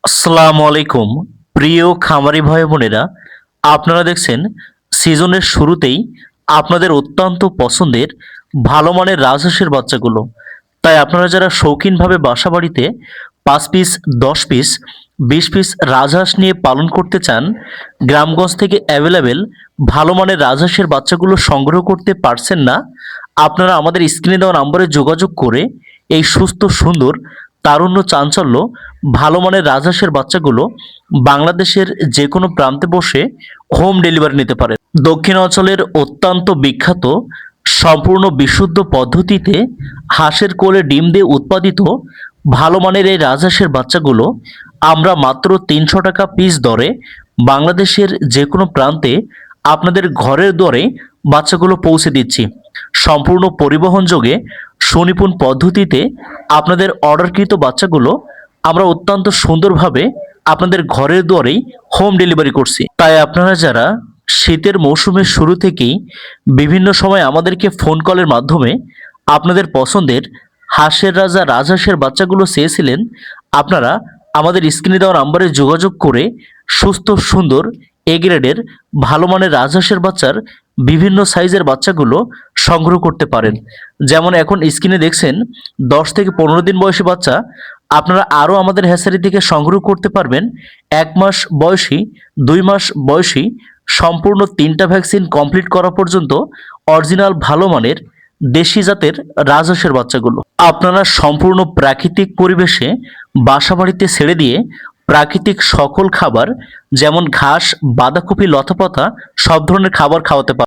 আসসালামু আলাইকুম। প্রিয় খামারি ভাই বোনেরা, আপনারা দেখছেন সিজনের শুরুতেই আপনাদের অত্যন্ত পছন্দের ভালো মানের রাজহাঁসের বাচ্চাগুলো। তাই আপনারা যারা শৌখিনভাবে বাসা বাড়িতে ৫ পিস, ১০ পিস, ২০ পিস রাজহাঁস নিয়ে পালন করতে চান, গ্রামগঞ্জ থেকে অ্যাভেলেবেল ভালো মানের রাজহাঁসের বাচ্চাগুলো সংগ্রহ করতে পারছেন না, আপনারা আমাদের স্ক্রিনে দেওয়া নম্বরে যোগাযোগ করে এই সুস্থ সুন্দর তারুণ্য চাঞ্চল্য ভালো মানের রাজহাঁসের বাচ্চাগুলো বাংলাদেশের যে কোনো প্রান্তে বসে হোম ডেলিভারি নিতে পারেন। দক্ষিণ অঞ্চলের অত্যন্ত বিখ্যাত সম্পূর্ণ বিশুদ্ধ পদ্ধতিতে হাঁসের কোলে ডিম দিয়ে উৎপাদিত ভালো মানের এই রাজহাঁসের বাচ্চাগুলো আমরা মাত্র ৩০০ টাকা পিস দরে বাংলাদেশের যে কোনো প্রান্তে আপনাদের ঘরের দুয়ারে বাচ্চাগুলো পৌঁছে দিচ্ছি। সম্পূর্ণ পরিবহনযোগে সুনিপুণ পদ্ধতিতে আপনাদের অর্ডারকৃত বাচ্চাগুলো আমরা অত্যন্ত সুন্দরভাবে আপনাদের ঘরের দুয়ারেই হোম ডেলিভারি করছি। তাই আপনারা যারা শীতের মৌসুমের শুরু থেকেই বিভিন্ন সময় আমাদেরকে ফোন কলের মাধ্যমে আপনাদের পছন্দের হাঁসের রাজা রাজহাঁসের বাচ্চাগুলো চেয়েছিলেন, আপনারা আমাদের স্ক্রিনে দেওয়া নাম্বারে যোগাযোগ করে সুস্থ সুন্দর এ গ্রেডের ভালো মানের রাজহাঁসের বাচ্চার বিভিন্ন সাইজের বাচ্চাগুলো সংগ্রহ করতে পারেন। যেমন এখন স্ক্রিনে দেখছেন ১০ থেকে ১৫ দিন বয়সী বাচ্চা আপনারা আরও আমাদের হ্যাচারি থেকে সংগ্রহ করতে পারবেন। ১ মাস বয়সী, ২ মাস বয়সী, সম্পূর্ণ ৩টা ভ্যাকসিন কমপ্লিট করা পর্যন্ত অরিজিনাল ভালো মানের দেশি জাতের রাজহাঁসের বাচ্চাগুলো আপনারা সম্পূর্ণ প্রাকৃতিক পরিবেশে বাসা বাড়িতে ছেড়ে দিয়ে প্রাকৃতিক সকল খাবার যেমন ঘাস, বাঁধাকপি, লতাপাতা সব ধরনের খাবার খাওয়াতে পারেন।